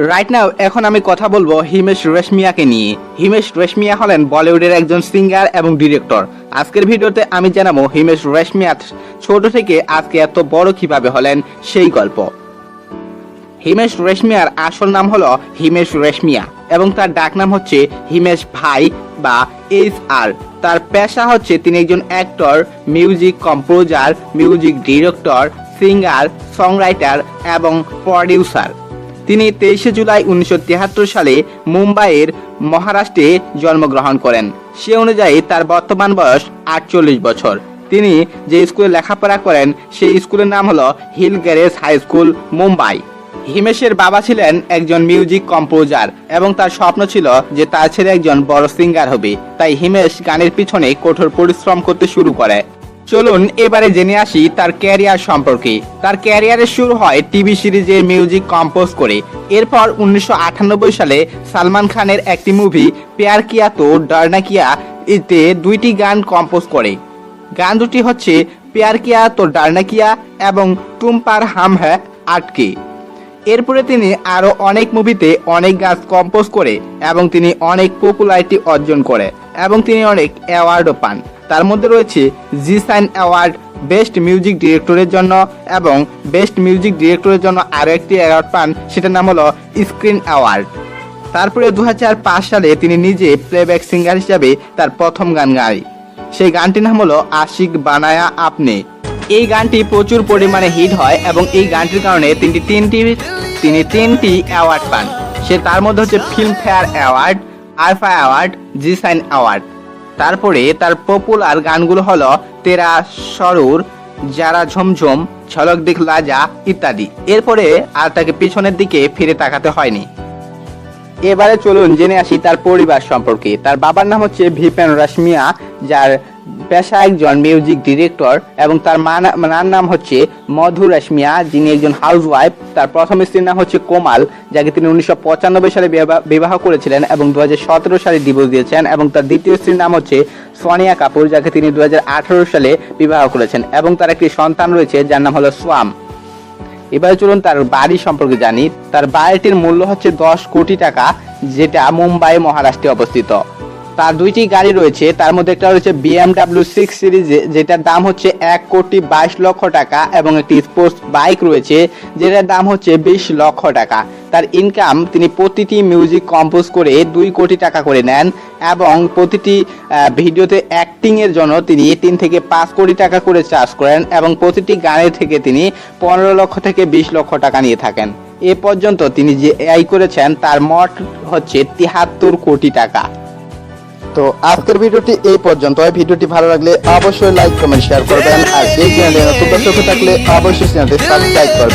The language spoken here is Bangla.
রাইট নাও এখন আমি কথা বলবো হিমেশ রেশমিয়াকে নিয়ে। হিমেশ রেশমিয়া হলেন বলিউডের একজন সিঙ্গার এবং ডিরেক্টর। আজকের ভিডিওতে আমি জানাবো হিমেশ রেশমিয়া ছোট থেকে আজকে এত বড় কিভাবে হলেন সেই গল্প। হিমেশ রেশমিয়ার আসল নাম হলো হিমেশ রেশমিয়া এবং তার ডাক নাম হচ্ছে হিমেশ ভাই বা HR। তার পেশা হচ্ছে তিনি একজন actor, music composer, music director, singer, সংরাইটার এবং প্রডিউসার। তিনি 23 জুলাই 1973 সালে মুম্বাইয়ের মহারাষ্ট্রে জন্মগ্রহণ করেন। সে অনুযায়ী তার বর্তমান বয়স 48 বছর। তিনি যে স্কুলে লেখাপড়া করেন সেই স্কুলের নাম হলো Hill Grange High School, Mumbai. হিমেশের বাবা ছিলেন একজন মিউজিক কম্পোজার এবং তার স্বপ্ন ছিল যে তার ছেলে একজন বড় সিঙ্গার হবে। তাই হিমেশ গানের পিছনে কঠোর পরিশ্রম করতে শুরু করে। চলুন এবারে জেনে আসি তার ক্যারিয়ার সম্পর্কে। তার ক্যারিয়ারের শুরু হয় টিভি সিরিজে মিউজিক কম্পোজ করে। এরপর 1998 সালে সালমান খানের একটি মুভি প্যার কিয়া তো ডরনা কিয়া এতে দুইটি গান কম্পোজ করে। গান দুটি হচ্ছে প্যার কিয়া তো ডরনা কিয়া এবং তুম পার হাম হ্যায় আটকে। এরপরে তিনি আরো অনেক মুভিতে অনেক গান কম্পোজ করে এবং তিনি অনেক পপুলারিটি অর্জন করে এবং তিনি অনেক অ্যাওয়ার্ডও পান। তার মধ্যে রয়েছে জি সাইন অ্যাওয়ার্ড বেস্ট মিউজিক ডিরেক্টরের জন্য এবং বেস্ট মিউজিক ডিরেক্টরের জন্য আরও একটি অ্যাওয়ার্ড পান, সেটার নাম হলো স্ক্রিন অ্যাওয়ার্ড। তারপরে 2005 সালে তিনি নিজে প্লেব্যাক সিঙ্গার হিসাবে তার প্রথম গান গায়। সেই গানটির নাম হলো আশিক বানায়া আপনি। এই গানটি প্রচুর পরিমাণে হিট হয় এবং এই গানটির কারণে তিনি তিনটি অ্যাওয়ার্ড পান। সে তার মধ্যে হচ্ছে Filmfare award, IIFA award, Zee cine award. তারপরে তার পপুলার গানগুলো হলো তেরা সরুর, যারা ঝমঝম, ঝলক দিখলা যা ইত্যাদি। এরপরে আর তাকে পিছনের দিকে ফিরে তাকাতে হয়নি। এবারে চলুন জেনে আসি তার পরিবার সম্পর্কে। তার বাবার নাম হচ্ছে ভিপেন রেশমিয়া, যার পেশা একজন মিউজিক ডিরেক্টর, এবং তার মার নাম হচ্ছে মধু রেশমিয়া, যিনি একজন হাউসওয়াইফ। তার প্রথম স্ত্রীর নাম হচ্ছে কোমাল, যাকে তিনি 1995 সালে বিবাহ করেছিলেন এবং 2017 সালে ডিভোর্স দিয়েছেন। এবং তার দ্বিতীয় স্ত্রীর নাম হচ্ছে সোনিয়া কাপুর, যাকে তিনি 2018 সালে বিবাহ করেছেন এবং তার একটি সন্তান রয়েছে যার নাম হলো সোয়াম। এবার চলুন তার বাড়ি সম্পর্কে জানি। তার বাড়িটির মূল্য হচ্ছে 10 কোটি টাকা, যেটা মুম্বাই মহারাষ্ট্রে অবস্থিত। তার দুইটি গাড়ি রয়েছে, তার মধ্যে একটা রয়েছে BMW 6 সিরিজ, যেটার দাম হচ্ছে 1 কোটি 22 লক্ষ টাকা, এবং একটি স্পোর্টস বাইক রয়েছে যেটার দাম হচ্ছে 20 লক্ষ টাকা। তার ইনকাম, তিনি প্রতিটি মিউজিক কম্পোজ করে 2 কোটি টাকা করে নেন এবং প্রতিটি ভিডিওতে অ্যাক্টিং এর জন্য তিনি 3 থেকে 5 কোটি টাকা করে চার্জ করেন এবং প্রতিটি গানের থেকে তিনি 15 লক্ষ থেকে 20 লক্ষ টাকা নিয়ে থাকেন। এ পর্যন্ত তিনি যে আয় করেছেন তার মোট হচ্ছে 73 কোটি টাকা। তো আজকের ভিডিওটি এই পর্যন্ত। ভিডিওটি ভালো লাগলে অবশ্যই লাইক, কমেন্ট, শেয়ার করবেন। আর এই চ্যানেলে নতুন দর্শক থাকলে অবশ্যই চ্যানেলটি সাবস্ক্রাইব করবেন।